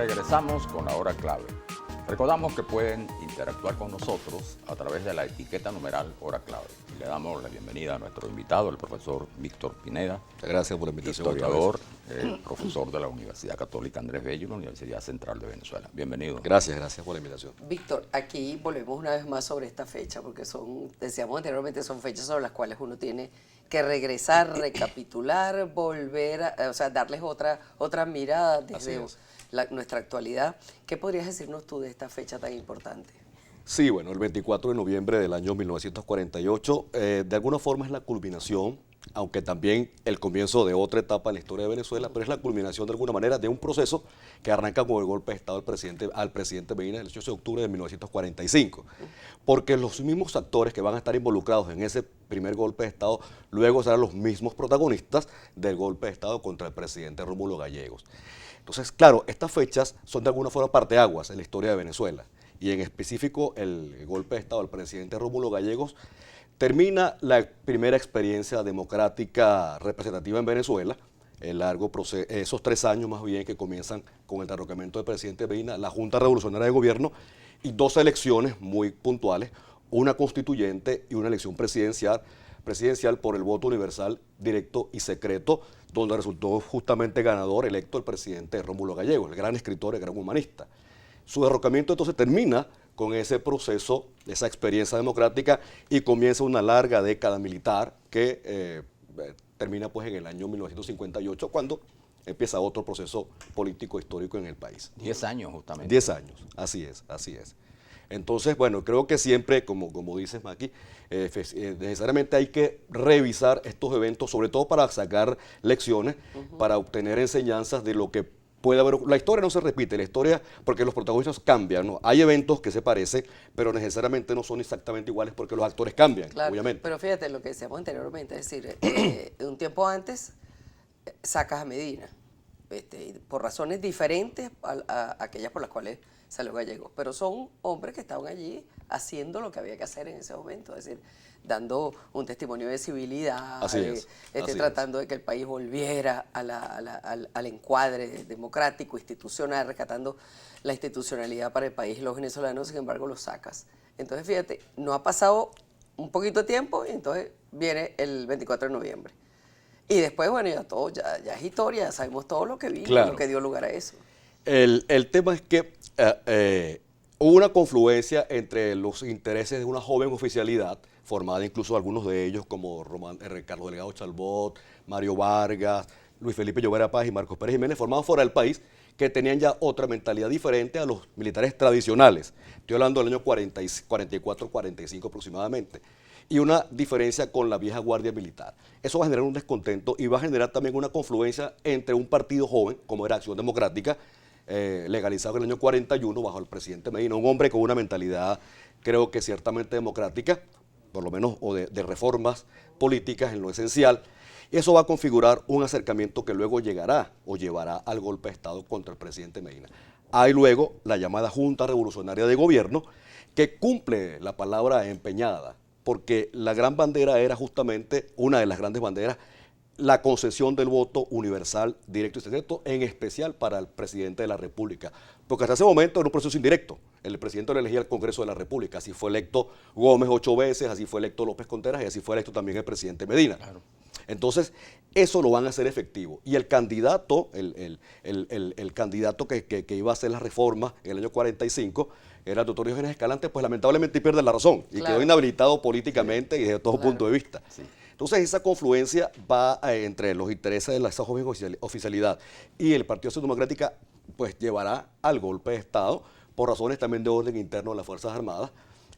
Regresamos con la hora clave. Recordamos que pueden interactuar con nosotros a través de la etiqueta numeral hora clave. Y le damos la bienvenida a nuestro invitado, el profesor Víctor Pineda. Muchas gracias por la invitación. Historiador, profesor de la Universidad Católica Andrés Bello y la Universidad Central de Venezuela. Bienvenido. Gracias por la invitación. Víctor, aquí volvemos una vez más sobre esta fecha, porque decíamos anteriormente, son fechas sobre las cuales uno tiene que regresar, recapitular, volver, o sea, darles otra mirada desde nuestra actualidad. ¿Qué podrías decirnos tú de esta fecha tan importante? Sí, bueno, el 24 de noviembre del año 1948, de alguna forma es la culminación, aunque también el comienzo de otra etapa en la historia de Venezuela, pero es la culminación de alguna manera de un proceso que arranca con el golpe de Estado al presidente Medina el 8 de octubre de 1945. Porque los mismos actores que van a estar involucrados en ese primer golpe de Estado, luego serán los mismos protagonistas del golpe de Estado contra el presidente Rómulo Gallegos. Entonces, claro, estas fechas son de alguna forma parteaguas en la historia de Venezuela. Y en específico, el golpe de Estado del presidente Rómulo Gallegos termina la primera experiencia democrática representativa en Venezuela, el largo proceso, esos 3 años más bien que comienzan con el derrocamiento del presidente Medina, la Junta Revolucionaria de Gobierno y 2 elecciones muy puntuales, una constituyente y una elección presidencial por el voto universal, directo y secreto, donde resultó justamente ganador electo el presidente Rómulo Gallegos, el gran escritor, el gran humanista. Su derrocamiento entonces termina con ese proceso, esa experiencia democrática, y comienza una larga década militar que termina pues en el año 1958, cuando empieza otro proceso político histórico en el país. 10 años justamente. 10 años, así es. Entonces, bueno, creo que siempre, como dices, Maki, necesariamente hay que revisar estos eventos, sobre todo para sacar lecciones, para obtener enseñanzas de lo que puede haber. La historia no se repite, la historia, porque los protagonistas cambian, ¿no? Hay eventos que se parecen, pero necesariamente no son exactamente iguales porque los actores cambian, claro, obviamente. Pero fíjate lo que decíamos anteriormente, es decir, un tiempo antes sacas a Medina, por razones diferentes a aquellas por las cuales salió Gallegos, pero son hombres que estaban allí haciendo lo que había que hacer en ese momento, es decir, dando un testimonio de civilidad, tratando de que el país volviera al encuadre democrático, institucional, rescatando la institucionalidad para el país. Los venezolanos, sin embargo, los sacas. Entonces, fíjate, no ha pasado un poquito de tiempo y entonces viene el 24 de noviembre. Y después, bueno, ya es historia, ya sabemos todo lo que vino, claro, lo que dio lugar a eso. El tema es que hubo una confluencia entre los intereses de una joven oficialidad, formada incluso algunos de ellos como Carlos Delgado Chalbot, Mario Vargas, Luis Felipe Llovera Paz y Marcos Pérez Jiménez, formados fuera del país, que tenían ya otra mentalidad diferente a los militares tradicionales. Estoy hablando del año 44-45 aproximadamente. Y una diferencia con la vieja guardia militar. Eso va a generar un descontento y va a generar también una confluencia entre un partido joven, como era Acción Democrática, legalizado en el año 41 bajo el presidente Medina, un hombre con una mentalidad, creo que ciertamente democrática, por lo menos, o de reformas políticas en lo esencial. Y eso va a configurar un acercamiento que luego llegará o llevará al golpe de Estado contra el presidente Medina. Hay luego la llamada Junta Revolucionaria de Gobierno, que cumple la palabra empeñada, porque la gran bandera era justamente, una de las grandes banderas, la concesión del voto universal, directo y secreto, en especial para el presidente de la República. Porque hasta ese momento era un proceso indirecto. El presidente lo elegía el Congreso de la República. Así fue electo Gómez 8 veces, así fue electo López Conteras y así fue electo también el presidente Medina. Claro. Entonces, eso lo van a hacer efectivo. Y el candidato, el candidato que iba a hacer las reformas en el año 45, era el doctor Diógenes Escalante, pues lamentablemente pierde la razón y quedó inhabilitado políticamente y desde todo punto de vista. Sí. Entonces esa confluencia va entre los intereses de esa joven oficialidad y el Partido Acción Democrática, pues llevará al golpe de Estado por razones también de orden interno de las Fuerzas Armadas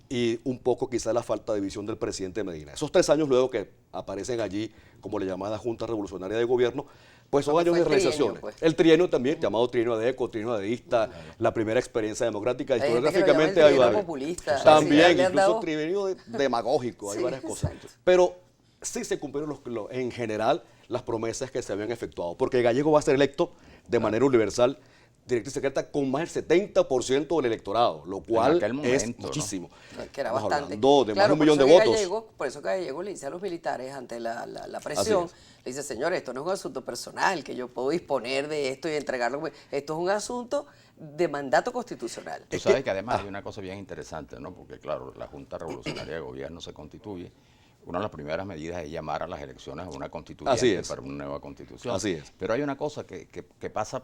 y un poco quizá la falta de visión del presidente Medina. Esos 3 años luego que aparecen allí como la llamada Junta Revolucionaria de Gobierno, pues son años de realizaciones. Pues. El trienio también, llamado trienio adeco, trienio adeísta, la primera experiencia democrática. Historiográficamente hay varios. Populista. También, incluso trienio demagógico, hay varias cosas. Pero sí se cumplieron en general las promesas que se habían efectuado, porque Gallego va a ser electo de manera universal directa y secreta con más del 70% del electorado, lo cual aquel momento, es ¿no? muchísimo. Que era Estamos bastante. hablando de más de un por millón de eso que votos. por eso que Gallego le dice a los militares ante la presión, es. le dice, señores, esto no es un asunto personal, que yo puedo disponer de esto y entregarlo. Esto es un asunto de mandato constitucional. Tú sabes que además hay una cosa bien interesante, ¿no? Porque claro, la Junta Revolucionaria de Gobierno se constituye. Una de las primeras medidas es llamar a las elecciones a una constituyente para una nueva constitución. Así es. Pero hay una cosa que pasa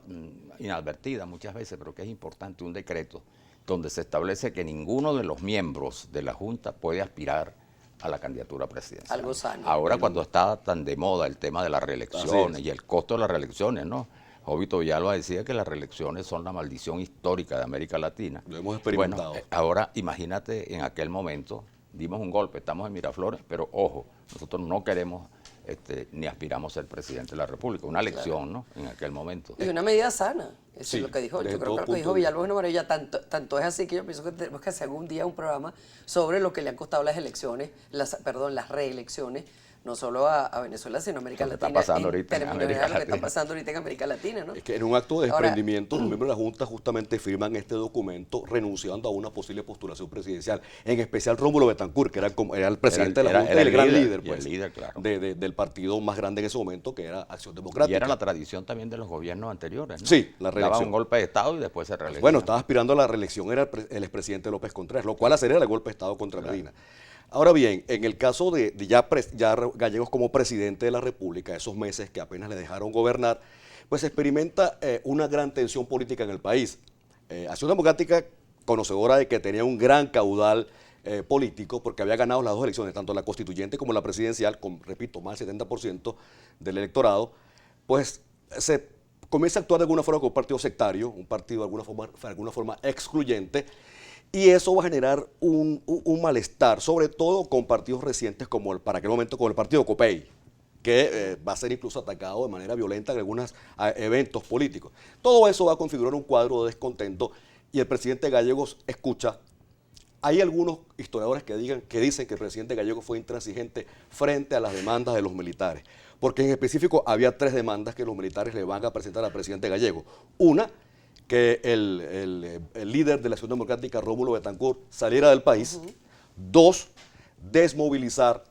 inadvertida muchas veces, pero que es importante, un decreto donde se establece que ninguno de los miembros de la Junta puede aspirar a la candidatura presidencial. Algo sano. Ahora cuando está tan de moda el tema de las reelecciones y el costo de las reelecciones, ¿no? Jovito Villalba decía que las reelecciones son la maldición histórica de América Latina. Lo hemos experimentado. Bueno, ahora imagínate en aquel momento, dimos un golpe, estamos en Miraflores, pero ojo, nosotros no queremos ni aspiramos a ser presidente de la República. Una elección, ¿no? En aquel momento. Y una medida sana. Eso Sí, es lo que dijo. Yo desde creo todo que lo que dijo punto de Villalba es una maravilla. Tanto es así que yo pienso que tenemos que hacer algún día un programa sobre lo que le han costado las elecciones, las reelecciones, no solo a Venezuela, sino a América Lo que está Latina. pasando ahorita en términos América generales, lo que está Latina. pasando ahorita en América Latina, ¿no? Es que en un acto de Ahora, desprendimiento, los miembros de la Junta justamente firman este documento renunciando a una posible postulación presidencial. En especial Rómulo Betancourt, que era el presidente de la Junta y el gran líder, pues, claro. del partido más grande en ese momento, que era Acción Democrática. Y era la tradición también de los gobiernos anteriores, ¿no? Sí, la reelección. Daba un golpe de Estado y después se reelegía. Bueno, estaba aspirando a la reelección, era el expresidente López Contreras, lo cual hacería el golpe de Estado contra Medina. Ahora bien, en el caso de ya Gallegos como presidente de la República, esos meses que apenas le dejaron gobernar, pues se experimenta una gran tensión política en el país. Acción Democrática, conocedora de que tenía un gran caudal político, porque había ganado las dos elecciones, tanto la constituyente como la presidencial, con, repito, más del 70% del electorado, pues se comienza a actuar de alguna forma como un partido sectario, un partido de alguna forma excluyente, y eso va a generar un malestar, sobre todo con partidos recientes como para aquel momento con el partido COPEI, que va a ser incluso atacado de manera violenta en algunos eventos políticos. Todo eso va a configurar un cuadro de descontento y el presidente Gallegos escucha. Hay algunos historiadores que dicen que el presidente Gallegos fue intransigente frente a las demandas de los militares, porque en específico había 3 demandas que los militares le van a presentar al presidente Gallegos. Una, que el líder de la Acción Democrática, Rómulo Betancourt, saliera del país. 2, desmovilizar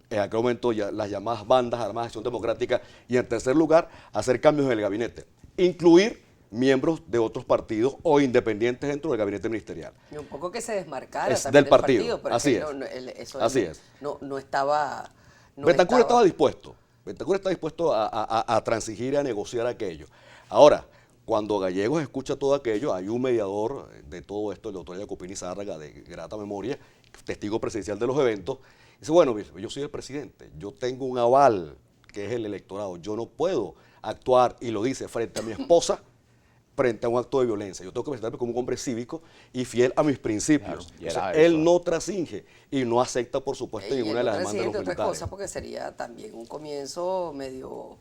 en aquel momento las llamadas bandas armadas de Acción Democrática. Y en tercer lugar, hacer cambios en el gabinete, incluir miembros de otros partidos o independientes dentro del gabinete ministerial. Y un poco que se desmarcara Es también del partido, pero así es es. que eso Así es. no estaba... no Betancourt estaba dispuesto. Betancourt está dispuesto a transigir y a negociar aquello. Ahora, cuando Gallegos escucha todo aquello, hay un mediador de todo esto, el doctor Jacopini Zárraga, de grata memoria, testigo presidencial de los eventos. Dice, bueno, yo soy el presidente, yo tengo un aval, que es el electorado, yo no puedo actuar, y lo dice, frente a mi esposa, frente a un acto de violencia. Yo tengo que presentarme como un hombre cívico y fiel a mis principios. Claro, Entonces, él no transinge y no acepta, por supuesto, ninguna de las demandas de los otra militares. cosa, porque sería también un comienzo medio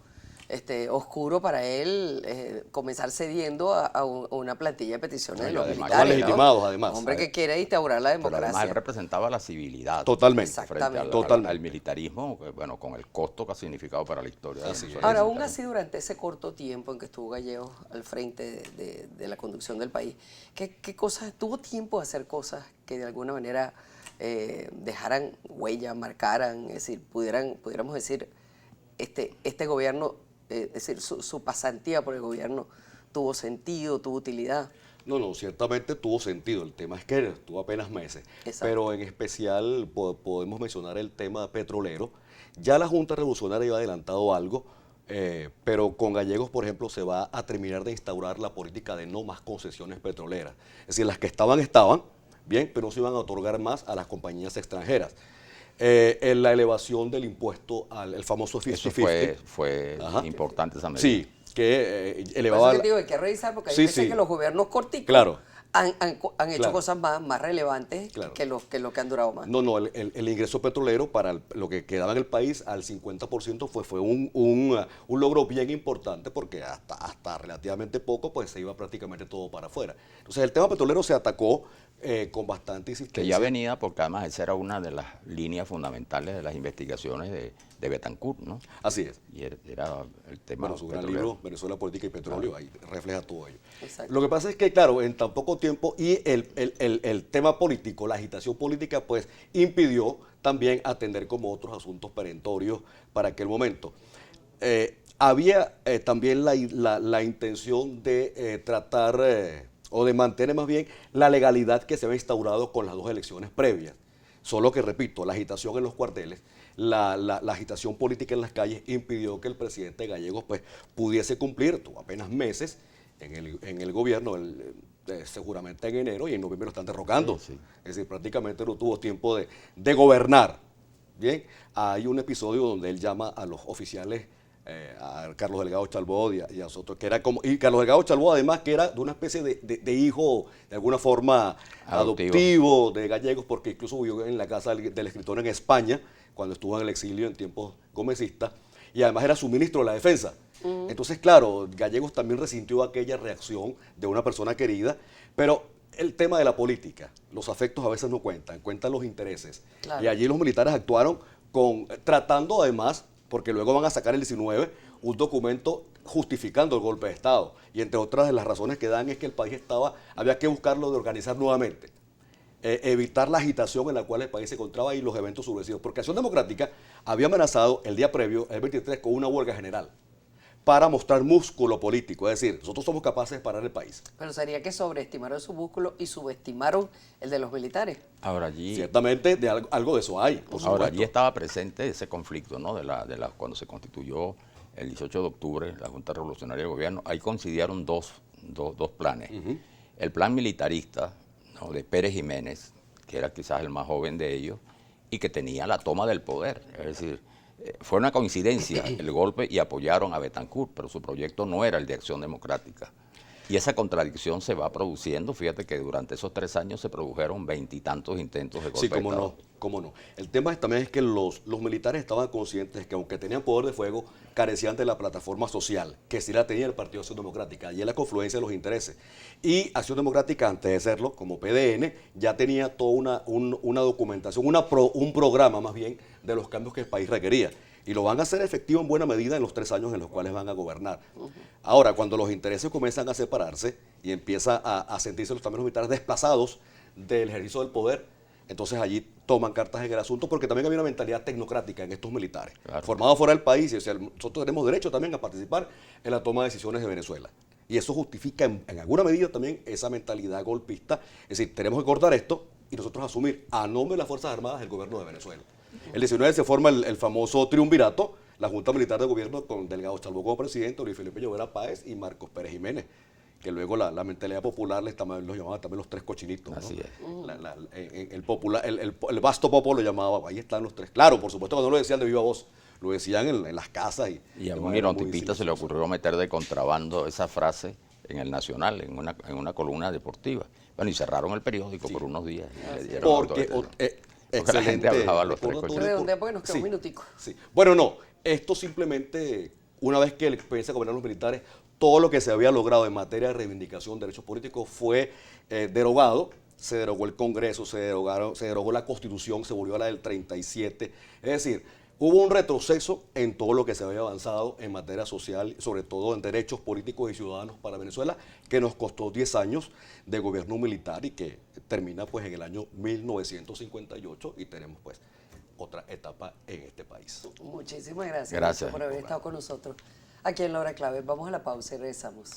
oscuro para él comenzar cediendo a una plantilla de peticiones de los además, militares. legitimados, además. Un hombre que quiere instaurar la Pero además democracia. él representaba la civilidad. Totalmente. Frente al militarismo, bueno, con el costo que ha significado para la historia. Ahora, aún así, durante ese corto tiempo en que estuvo Gallegos al frente de la conducción del país, ¿qué cosas, tuvo tiempo de hacer cosas que de alguna manera dejaran huella, marcaran, es decir, pudiéramos decir, este gobierno, es decir, su pasantía por el gobierno tuvo sentido, tuvo utilidad? No, ciertamente tuvo sentido. El tema es que estuvo apenas meses. Exacto. Pero en especial podemos mencionar el tema petrolero. Ya la Junta Revolucionaria había adelantado algo, pero con Gallegos, por ejemplo, se va a terminar de instaurar la política de no más concesiones petroleras. Es decir, las que estaban, bien, pero no se iban a otorgar más a las compañías extranjeras. En la elevación del impuesto al famoso 50-50. Eso fue importante esa medida. Sí, que elevaba... Por eso que digo, hay que revisar, porque hay veces que los gobiernos corticos han hecho cosas más relevantes que los que han durado más. No, el ingreso petrolero para lo que quedaba en el país al 50% fue un logro bien importante, porque hasta relativamente poco pues se iba prácticamente todo para afuera. Entonces el tema petrolero se atacó con bastante Que insistencia. ya venía, porque además esa era una de las líneas fundamentales de las investigaciones de Betancourt, ¿no? Así es. Y era el tema Bueno, su gran petrolero. libro, Venezuela, Política y Petróleo, ahí refleja todo ello. Exacto. Lo que pasa es que, claro, en tan poco tiempo y el tema político, la agitación política, pues impidió también atender como otros asuntos perentorios para aquel momento. Había también la intención de tratar, o de mantener más bien, la legalidad que se había instaurado con las dos elecciones previas. Solo que, repito, la agitación en los cuarteles, la agitación política en las calles impidió que el presidente Gallegos pues, pudiese cumplir, tuvo apenas meses en el gobierno, seguramente en enero, y en noviembre lo están derrocando. Sí, sí. Es decir, prácticamente no tuvo tiempo de gobernar. Bien, hay un episodio donde él llama a los oficiales, a Carlos Delgado Chalbot y a nosotros, que era como, y Carlos Delgado Chalbot además que era de una especie de hijo, de alguna forma adoptivo de Gallegos, porque incluso vivió en la casa del escritor en España, cuando estuvo en el exilio en tiempos gomecistas, y además era su ministro de la defensa. Entonces, claro, Gallegos también resintió aquella reacción de una persona querida, pero el tema de la política, los afectos a veces no cuentan, cuentan los intereses. Claro. Y allí los militares actuaron tratando además, porque luego van a sacar el 19, un documento justificando el golpe de Estado. Y entre otras de las razones que dan es que el país había que buscarlo de organizar nuevamente. Evitar la agitación en la cual el país se encontraba y los eventos sucesivos. Porque Acción Democrática había amenazado el día previo, el 23, con una huelga general para mostrar músculo político. Es decir, nosotros somos capaces de parar el país. Pero sería que sobreestimaron su músculo y subestimaron el de los militares. Ahora allí, Ciertamente algo de eso hay, por ahora allí supuesto. estaba presente ese conflicto, ¿no? Cuando se constituyó el 18 de octubre la Junta Revolucionaria del Gobierno. Ahí coincidieron dos planes. El plan militarista, ¿no?, de Pérez Jiménez, que era quizás el más joven de ellos, y que tenía la toma del poder. Es decir, fue una coincidencia el golpe y apoyaron a Betancourt, pero su proyecto no era el de Acción Democrática. Y esa contradicción se va produciendo. Fíjate que durante esos 3 años se produjeron 20 y tantos intentos de golpe Sí, de cómo Estado. no, cómo no. El tema también es que los militares estaban conscientes que aunque tenían poder de fuego, carecían de la plataforma social, que sí la tenía el Partido Acción Democrática, y es la confluencia de los intereses. Y Acción Democrática, antes de serlo, como PDN, ya tenía toda una documentación, un programa más bien, de los cambios que el país requería. Y lo van a hacer efectivo en buena medida en los 3 años en los cuales van a gobernar. Ahora, cuando los intereses comienzan a separarse y empieza a sentirse los también los militares desplazados del ejercicio del poder, entonces allí toman cartas en el asunto, porque también había una mentalidad tecnocrática en estos militares, Claro. formados fuera del país, y o sea, nosotros tenemos derecho también a participar en la toma de decisiones de Venezuela. Y eso justifica en alguna medida también esa mentalidad golpista, es decir, tenemos que cortar esto y nosotros asumir a nombre de las Fuerzas Armadas el gobierno de Venezuela. El 19 se forma el famoso triunvirato, la Junta Militar de Gobierno con Delgado Chalbot como presidente, Luis Felipe Llovera Páez y Marcos Pérez Jiménez, que luego la mentalidad popular los llamaba también los 3 cochinitos, ¿no? Así es. El vasto popo lo llamaba, ahí están los 3. Claro, por supuesto, cuando no lo decían de viva voz, lo decían en las casas. Y a de un manera muy Tipita se le silenciosa. ocurrió meter de contrabando esa frase en el Nacional, en una columna deportiva. Bueno, y cerraron el periódico por unos días. Y le dieron Porque, porque la gente hablaba los 3 cochinos. Redondea porque nos queda un minutico. Sí. Bueno, no, esto simplemente, una vez que comienza a gobernar los militares, todo lo que se había logrado en materia de reivindicación de derechos políticos fue derogado. Se derogó el Congreso, se derogó la Constitución, se volvió a la del 37. Es decir, hubo un retroceso en todo lo que se había avanzado en materia social, sobre todo en derechos políticos y ciudadanos para Venezuela, que nos costó 10 años de gobierno militar y que termina pues en el año 1958 y tenemos pues otra etapa en este país. Muchísimas gracias, Gracias. por haber estado con nosotros aquí en La Hora Clave. Vamos a la pausa y regresamos.